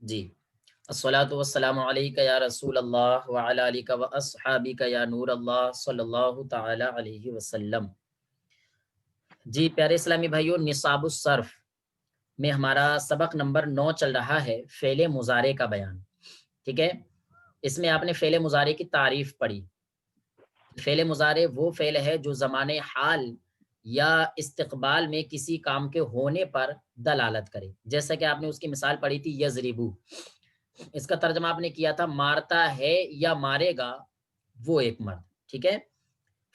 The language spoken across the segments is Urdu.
جی، الصلاۃ والسلام علیک یا رسول اللہ وعلی آلک و اصحابک یا نور اللہ صلی اللہ تعالی علیہ وسلم۔ جی پیارے اسلامی بھائیوں، نصاب الصرف میں ہمارا سبق نمبر 9 چل رہا ہے، فعل مضارع کا بیان۔ ٹھیک ہے، اس میں آپ نے فعل مضارع کی تعریف پڑھی۔ فعل مضارع وہ فعل ہے جو زمان حال یا استقبال میں کسی کام کے ہونے پر دلالت کرے، جیسا کہ آپ نے اس کی مثال پڑھی تھی یضربو، اس کا ترجمہ آپ نے کیا تھا مارتا ہے یا مارے گا وہ ایک مرد۔ ٹھیک ہے،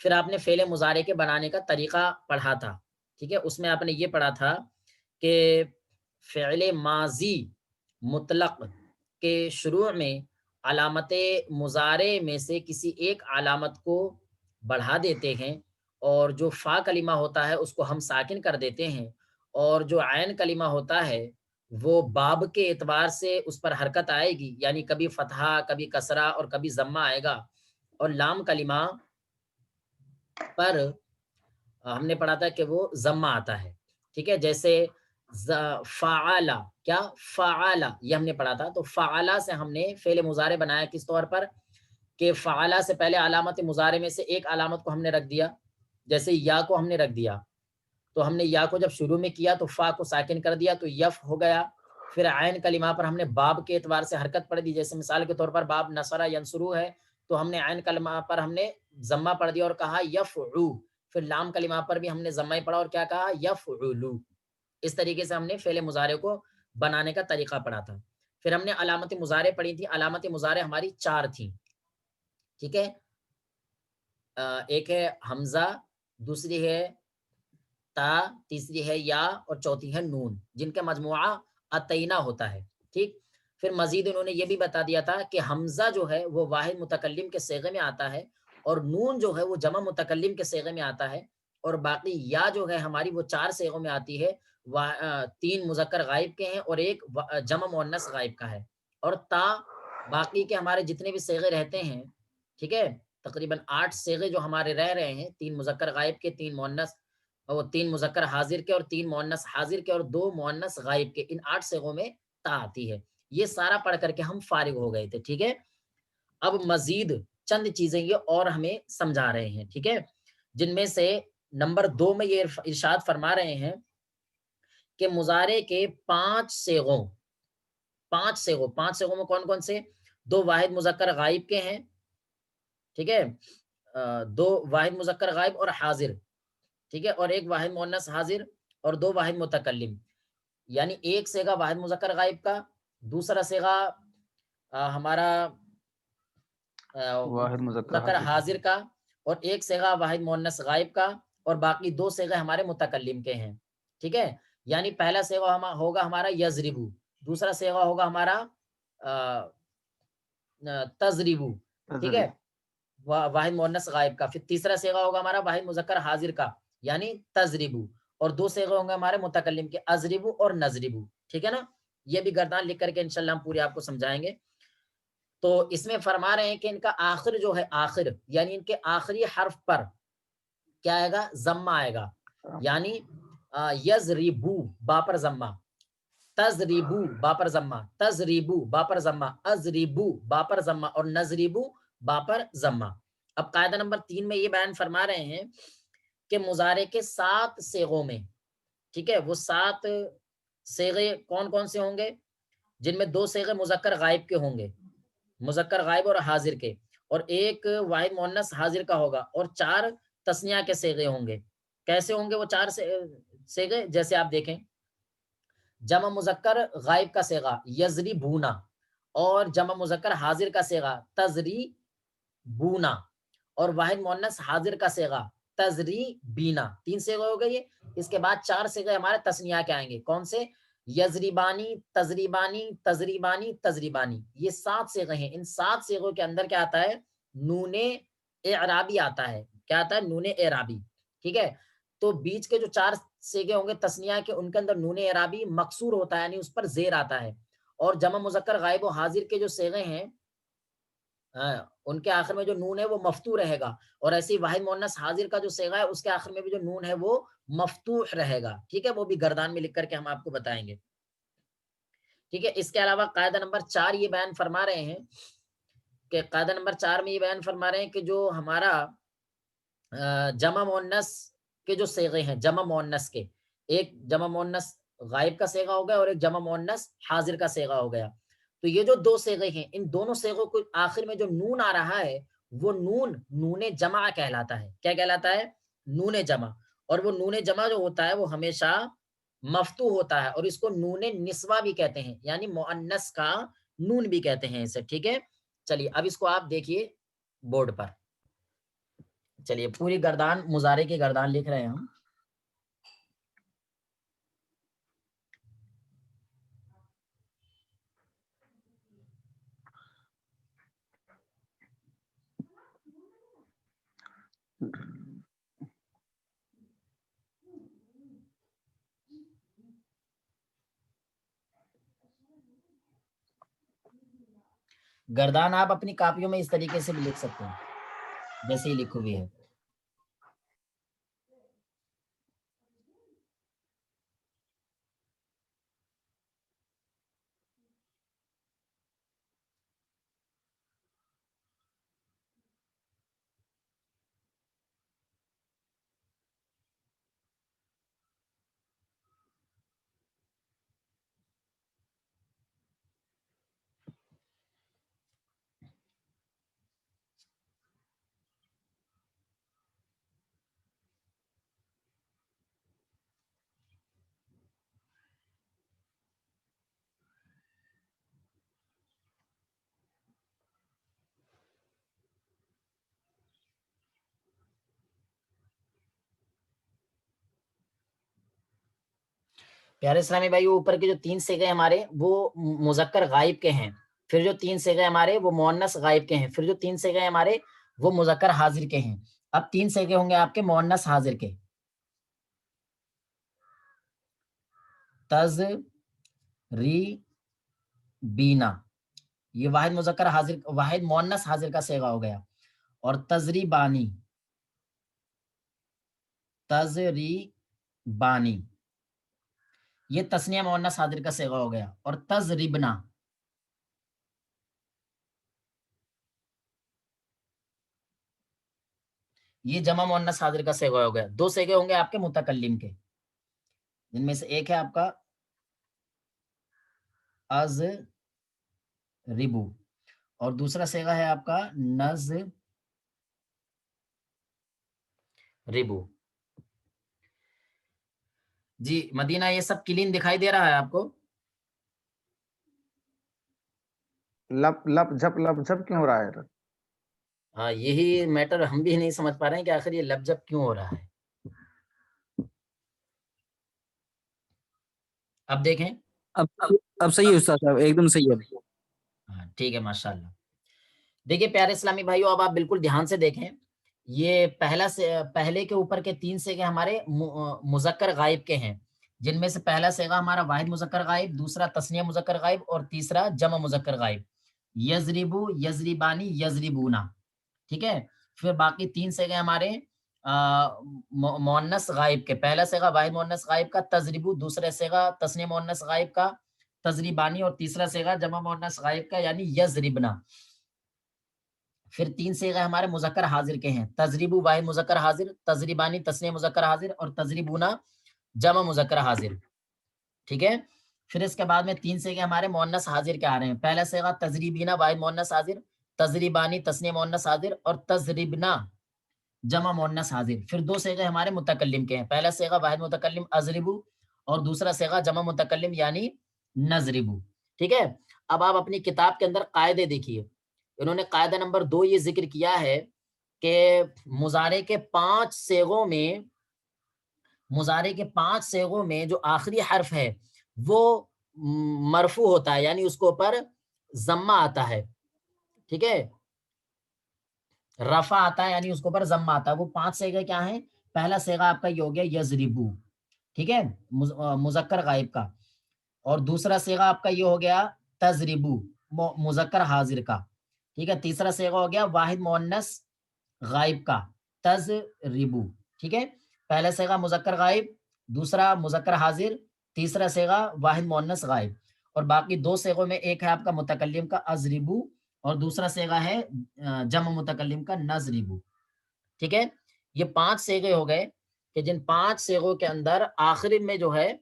پھر آپ نے فعل مضارع کے بنانے کا طریقہ پڑھا تھا۔ ٹھیک ہے، اس میں آپ نے یہ پڑھا تھا کہ فعل ماضی مطلق کے شروع میں علامت مضارع میں سے کسی ایک علامت کو بڑھا دیتے ہیں، اور جو فا کلمہ ہوتا ہے اس کو ہم ساکن کر دیتے ہیں، اور جو عین کلمہ ہوتا ہے وہ باب کے اعتبار سے اس پر حرکت آئے گی، یعنی کبھی فتحہ، کبھی کسرہ اور کبھی ضمہ آئے گا، اور لام کلمہ پر ہم نے پڑھا تھا کہ وہ ضمہ آتا ہے۔ ٹھیک ہے، جیسے فعلا، کیا فعلا، یہ ہم نے پڑھا تھا۔ تو فعلا سے ہم نے فعل مضارع بنایا کس طور پر کہ فعلا سے پہلے علامت مضارع میں سے ایک علامت کو ہم نے رکھ دیا، جیسے یا کو ہم نے رکھ دیا، تو ہم نے یا کو جب شروع میں کیا تو فا کو ساکن کر دیا تو یف ہو گیا۔ پھر عین کلمہ پر ہم نے باب کے اعتبار سے حرکت پڑھ دی، جیسے مثال کے طور پر باب نصرہ ینصرو ہے تو ہم نے عین کلمہ پر ہم نے ضمہ پڑھ دیا اور کہا یفعو۔ پھر لام کلمہ پر بھی ہم نے ضمہ پڑھا اور کیا کہا یفعلو۔ اس طریقے سے ہم نے فعل مضارع کو بنانے کا طریقہ پڑھا تھا۔ پھر ہم نے علامت مضارع پڑھی تھی، علامت مضارع ہماری 4 تھیں۔ ٹھیک ہے، ایک ہے حمزہ، دوسری ہے تا، تیسری ہے یا، اور چوتھی ہے نون، جن کا مجموعہ اتینا ہوتا ہے۔ ٹھیک، پھر مزید انہوں نے یہ بھی بتا دیا تھا کہ حمزہ جو ہے وہ واحد متکلم کے صیغے میں آتا ہے، اور نون جو ہے وہ جمع متکلم کے صیغے میں آتا ہے، اور باقی یا جو ہے ہماری وہ 4 صیغوں میں آتی ہے، 3 مذکر غائب کے ہیں اور ایک جمع مؤنث غائب کا ہے، اور تا باقی کے ہمارے جتنے بھی صیغے رہتے ہیں، ٹھیک ہے، تقریباً 8 صیغے جو ہمارے رہ رہے ہیں، 3 مذکر غائب کے، 3 مؤنث، اور 3 مذکر حاضر کے، اور 3 مؤنث حاضر کے، اور 2 مؤنث غائب کے، ان 8 صیغوں میں تا آتی ہے۔ یہ سارا پڑھ کر کے ہم فارغ ہو گئے تھے۔ ٹھیک ہے، اب مزید چند چیزیں یہ اور ہمیں سمجھا رہے ہیں، ٹھیک ہے، جن میں سے نمبر 2 میں یہ ارشاد فرما رہے ہیں کہ مضارع کے 5 صیغوں میں کون کون سے؟ 2 واحد مذکر غائب کے ہیں، ٹھیک ہے، 2 واحد مذکر غائب اور حاضر، ٹھیک ہے، اور ایک واحد مؤنث حاضر، اور 2 واحد متکلم، یعنی ایک صیغہ واحد مذکر غائب کا، دوسرا صیغہ ہمارا واحد مذکر مذکر حاضر کا۔ حاضر کا، اور ایک صیغہ واحد مؤنث غائب کا، اور باقی 2 صیغے ہمارے متکلم کے ہیں۔ ٹھیک ہے، یعنی پہلا صیغہ ہوگا ہمارا یضربو، دوسرا صیغہ ہوگا ہمارا تضربو، ٹھیک ہے، تذریب۔ واحد مؤنث غائب کا، پھر تیسرا صیغہ ہوگا ہمارا واحد مذکر حاضر کا یعنی تضربو، اور 2 صیغے ہوں گے ہمارے متکلم کے، اضربو اور نضربو۔ ٹھیک ہے نا، یہ بھی گردان لکھ کر کے انشاءاللہ ہم پورے آپ کو سمجھائیں گے۔ تو اس میں فرما رہے ہیں کہ ان کا آخر جو ہے، آخر یعنی ان کے آخری حرف پر کیا آئے گا؟ ضمہ آئے گا، یعنی یضربو با پر ضمہ، تضربو با پر ضمہ، تضربو با پر ضمہ، اضربو با پر ضمہ، اور نضربو با پر ضمہ۔ اب قاعدہ نمبر 3 میں یہ بیان فرما رہے ہیں کہ مضارع کے 7 صیغوں میں، ٹھیک ہے، وہ 7 صیغے کون کون سے ہوں گے؟ جن میں 2 صیغے مذکر غائب کے ہوں گے، مذکر غائب اور حاضر کے، اور ایک واحد مؤنث حاضر کا ہوگا، اور 4 تثنیہ کے صیغے ہوں گے۔ کیسے ہوں گے وہ 4 صیغے؟ جیسے آپ دیکھیں، جمع مذکر غائب کا صیغہ یضربونا، اور جمع مذکر حاضر کا صیغہ تضریبونا، اور واحد مؤنث حاضر کا صیغہ تضریبینا، 3 صیغے ہو گئے۔ اس کے بعد 4 صیغے ہمارے تثنیہ کے آئیں گے، کون سے؟ یضربانی، تضریبانی، تضریبانی، تضریبانی، یہ 7 صیغے ہیں۔ ان 7 صیغوں کے اندر کیا آتا ہے؟ نون اعرابی آتا ہے۔ کیا آتا ہے؟ نون اعرابی، ٹھیک ہے، تو بیچ کے جو 4 صیغے ہوں گے تثنیہ کے، ان کے اندر نون اعرابی مکسور ہوتا ہے، یعنی اس پر زیر آتا ہے، اور جمع مذکر غائب و حاضر کے جو صیغے ہیں ان کے آخر میں جو نون ہے وہ مفتوح رہے گا، اور ایسی واحد مؤنث حاضر کا جو صیغہ ہے اس کے آخر میں بھی جو نون ہے وہ مفتوح رہے گا، ٹھیک ہے، وہ بھی گردان میں لکھ کر کے ہم آپ کو بتائیں گے۔ ٹھیک ہے. اس کے علاوہ قاعدہ نمبر 4 یہ بیان فرما رہے ہیں کہ قاعدہ نمبر 4 میں یہ بیان فرما رہے ہیں کہ جو ہمارا جمع مؤنث کے جو صیغے ہیں، جمع مؤنث کے، ایک جمع مؤنث غائب کا صیغہ ہو گیا اور ایک جمع مؤنث حاضر کا صیغہ ہو گیا. تو یہ جو دو صیغے ہیں، ان دونوں صیغوں کو آخر میں جو نون آ رہا ہے وہ نون جمع کہلاتا ہے. کیا کہلاتا ہے؟ نون جمع. اور وہ نون جمع جو ہوتا ہے وہ ہمیشہ مفتوح ہوتا ہے، اور اس کو نون نسوہ بھی کہتے ہیں، یعنی مؤنث کا نون بھی کہتے ہیں اسے. ٹھیک ہے. چلیے اب اس کو آپ دیکھیے بورڈ پر. چلیے پوری گردان مضارع کی گردان لکھ رہے ہیں ہم. گردان آپ اپنی کاپیوں میں اس طریقے سے بھی لکھ سکتے ہیں جیسے ہی لکھو بھی ہے. پیارے اسلامی بھائی، اوپر کے جو 3 صیغے ہمارے وہ مذکر غائب کے ہیں، پھر جو 3 صیغے ہمارے وہ مؤنث غائب کے ہیں، پھر جو 3 صیغے ہمارے وہ مذکر حاضر کے ہیں. اب 3 صیغے ہوں گے آپ کے مؤنث حاضر کے. تز ری بینا، یہ واحد مذکر حاضر، واحد مؤنث حاضر کا صیغہ ہو گیا. اور تزریبانی، تزریبانی یہ تسنیہ مؤنث حاضر کا صیغہ ہو گیا. اور تزریبنا، یہ جمع مؤنث حاضر کا صیغہ ہو گیا. 2 صیغے ہوں گے آپ کے متکلم کے، جن میں سے ایک ہے آپ کا از ربو اور دوسرا صیغہ ہے آپ کا نز ربو. جی مدینہ، یہ سب کلین دکھائی دے رہا ہے آپ کو؟ لپ لپ جھپ کیوں ہو رہا ہے؟ ہاں یہی میٹر ہم بھی نہیں سمجھ پا رہے ہیں کہ آخر یہ لب جب کیوں ہو رہا ہے. اب دیکھیں، اب صحیح ہے استاد صاحب، ایک دم صحیح ہے. ہاں ٹھیک ہے، ماشاء اللہ. دیکھیے پیارے اسلامی بھائیو، اب آپ بالکل دھیان سے دیکھیں. یہ پہلے کے اوپر کے 3 صیغے ہمارے مذکر غائب کے ہیں، جن میں سے پہلا صیغہ ہمارا واحد مذکر غائب، دوسرا تسنیہ مذکر غائب اور تیسرا جمع مذکر غائب. یضربو، یضربانی، یضربونا. ٹھیک ہے. پھر باقی 3 صیغے ہمارے مؤنث غائب کے. پہلا صیغہ واحد مؤنث غائب کا تضربو، دوسرا صیغہ تسنیہ مؤنث غائب کا تضریبانی اور تیسرا صیغہ جمع مؤنث غائب کا یعنی یضربنا. پھر 3 صیغے ہمارے مذکر حاضر کے ہیں، تضریبو واحد مذکر حاضر، تضریبانی تسنیہ مذکر حاضر اور تضریبونا جمع مذکر حاضر. ٹھیک ہے. پھر اس کے بعد میں 3 صیغے ہمارے مؤنث حاضر کے آ رہے ہیں. پہلا صیغہ تضریبینا واحد مؤنث حاضر، تضریبانی تسنیہ مؤنث حاضر اور تضربنا جمع مؤنث حاضر. پھر 2 صیغے ہمارے متکلم کے ہیں. پہلا صیغہ واحد متکلم اضربو اور دوسرا صیغہ جمع متکلم یعنی نضربو. ٹھیک ہے. اب آپ اپنی کتاب کے اندر قاعدے دیکھیے. انہوں نے قاعدہ نمبر 2 یہ ذکر کیا ہے کہ مضارع کے 5 صیغوں میں جو آخری حرف ہے وہ مرفوع ہوتا ہے، یعنی اس کو اوپر ضمہ آتا ہے. ٹھیک ہے. رفع آتا ہے یعنی اس کے اوپر ضمہ آتا ہے. وہ 5 صیغے کیا ہیں؟ پہلا صیغہ آپ کا یہ ہو گیا یضربو، ٹھیک ہے، مذکر غائب کا. اور دوسرا صیغہ آپ کا یہ ہو گیا تضربو، مذکر حاضر کا. ٹھیک ہے. تیسرا صیغہ ہو گیا واحد مؤنث غائب کا تضربو. ٹھیک ہے. پہلا صیغہ مذکر غائب، دوسرا مذکر حاضر، تیسرا صیغہ واحد مؤنث غائب. اور باقی دو صیغوں میں ایک ہے آپ کا متکلم کا اضربو اور دوسرا صیغہ ہے جمع متکلم کا نضربو. ٹھیک ہے، یہ 5 صیغے ہو گئے کہ جن 5 صیغوں کے اندر آخر میں جو ہے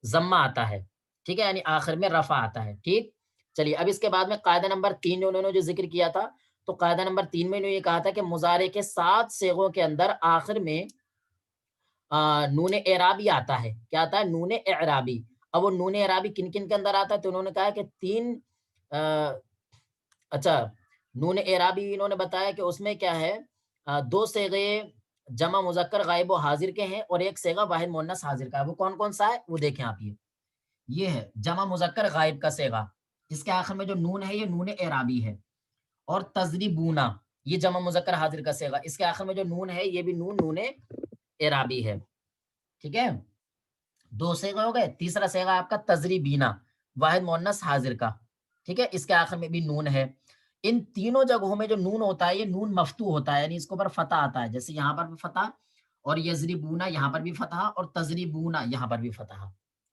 ضمہ آتا ہے. ٹھیک ہے، یعنی آخر میں رفع آتا ہے. ٹھیک، چلیے اب اس کے بعد میں قاعدہ نمبر 3 انہوں نے جو ذکر کیا تھا، تو قاعدہ نمبر 3 میں انہوں نے یہ کہا تھا کہ مضارع کے 7 صیغوں کے اندر آخر میں نون اعرابی آتا ہے. کیا آتا ہے؟ نون اعرابی. اب وہ نون اعرابی کن کن کے اندر آتا ہے؟ تو انہوں نے کہا کہ 3 اچھا نون اعرابی انہوں نے بتایا کہ اس میں کیا ہے 2 صیغے جمع مذکر غائب و حاضر کے ہیں اور ایک صیغہ واحد مؤنث حاضر کا ہے. وہ کون کون سا ہے وہ دیکھیں آپ. یہ ہے جمع مذکر غائب کا صیغہ، اس کے آخر میں جو نون ہے یہ نون اعرابی ہے. اور تضریبونا یہ جمع مذکر حاضر کا صیغہ، اس کے آخر میں جو نون ہے یہ بھی نون اعرابی ہے. ٹھیک ہے، 2 صیغے ہو گئے. تیسرا صیغہ آپ کا تضریبینا واحد مؤنث حاضر کا. ٹھیک ہے، اس کے آخر میں بھی نون ہے. ان تینوں جگہوں میں جو نون ہوتا ہے یہ نون مفتوح ہوتا ہے، یعنی اس کے اوپر فتح آتا ہے. جیسے یہاں پر بھی فتح اور یضربونا یہاں پر بھی فتح اور تضریبونا یہاں پر بھی فتح.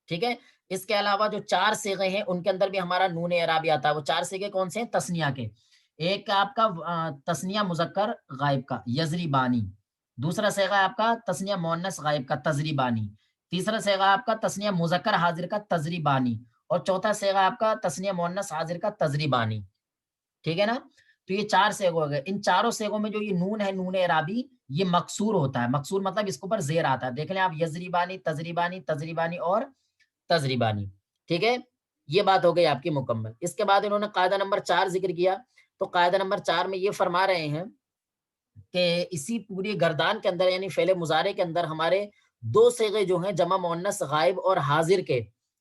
ٹھیک ہے، اس کے علاوہ جو 4 صیغے ہیں ان کے اندر بھی ہمارا نون اعرابی آتا ہے. وہ 4 صیغے کون سے ہیں؟ تثنیہ کے. ایک آپ کا تثنیہ مذکر غائب کا یضربانی، دوسرا صیغہ آپ کا تثنیہ مؤنث غائب کا تضریبانی، تیسرا صیغہ آپ کا تثنیہ مذکر حاضر کا تضریبانی، اور چوتھا صیغہ آپ کا تثنیہ مؤنث حاضر کا تضریبانی. ٹھیک ہے نا، تو یہ 4 صیغے ہو گئے. ان چاروں صیغوں میں جو یہ نون ہے نون اعرابی یہ مکسور ہوتا ہے. مکسور مطلب اس کے اوپر زیر آتا ہے. دیکھ لیں آپ یضربانی تضریبانی تضریبانی اور تضریبانی. ٹھیک ہے، یہ بات ہو گئی آپ کی مکمل. اس کے بعد انہوں نے قاعدہ نمبر 4 ذکر کیا. تو قاعدہ نمبر 4 میں یہ فرما رہے ہیں کہ اسی پوری گردان کے اندر یعنی فعل مضارع کے اندر ہمارے 2 صیغے جو ہیں جمع مؤنث غائب اور حاضر کے.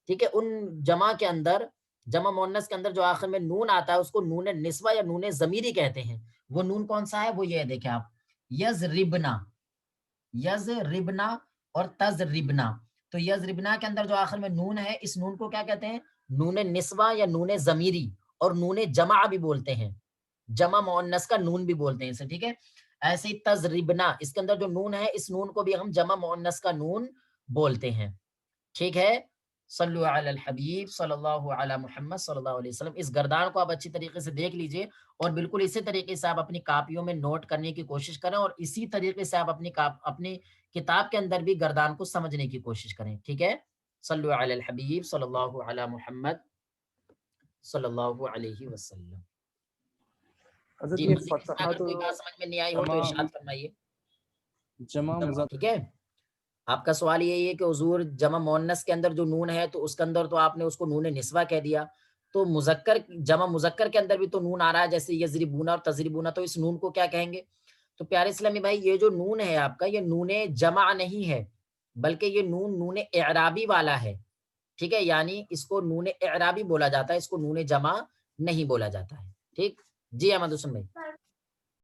ٹھیک ہے، ان جمع کے اندر جمع مؤنث کے اندر جو آخر میں نون آتا ہے اس کو نون نسوہ یا نون ضمیری کہتے ہیں. وہ نون کون سا ہے؟ وہ یہ ہے، دیکھیں آپ، یضربنا یضربنا اور تضربنا. تو یضربنا کے اندر جو آخر میں نون ہے اس نون کو کیا کہتے ہیں؟ نون نسوہ یا نون ضمیری، اور نون جمع بھی بولتے ہیں، جمع مؤنث کا نون بھی بولتے ہیں اسے. ٹھیک ہے، ایسے ہی تضربنا اس کے اندر جو نون ہے اس نون کو بھی ہم جمع مؤنث کا نون بولتے ہیں. ٹھیک ہے، صلو علی الحبیب صلی اللہ علی محمد صلی اللہ علیہ وسلم. اس گردان کو آپ اچھی طریقے سے دیکھ لیجئے اور بالکل اسی طریقے سے آپ اپنی کاپیوں میں نوٹ کرنے کی کوشش کریں اور اسی طریقے سے آپ اپنی کتاب کے اندر بھی گردان کو سمجھنے کی کوشش کریں. ٹھیک ہے، صلو علی الحبیب صلی اللہ علی محمد صلی اللہ علیہ وسلم. حضرت جی یہ مزید اس میں فتحہ اگر تو کوئی بات سمجھ میں نہیں آئی ہو تو ارشاد فرمائیے. جمع مذکر ٹھیک ہے، آپ کا سوال یہ ہے کہ حضور جمع مؤنث کے اندر جو نون ہے تو اس کے اندر تو آپ نے اس کو نون نسوہ کہہ دیا، تو مذکر جمع مذکر کے اندر بھی تو نون آ رہا ہے جیسے یضربونا اور تضربونا، تو اس نون کو کیا کہیں گے؟ تو پیارے اسلامی بھائی یہ جو نون ہے آپ کا یہ نون جمع نہیں ہے بلکہ یہ نون اعرابی والا ہے. ٹھیک ہے، یعنی اس کو نون اعرابی بولا جاتا ہے، اس کو نون جمع نہیں بولا جاتا ہے. ٹھیک، جی احمد حسن بھائی.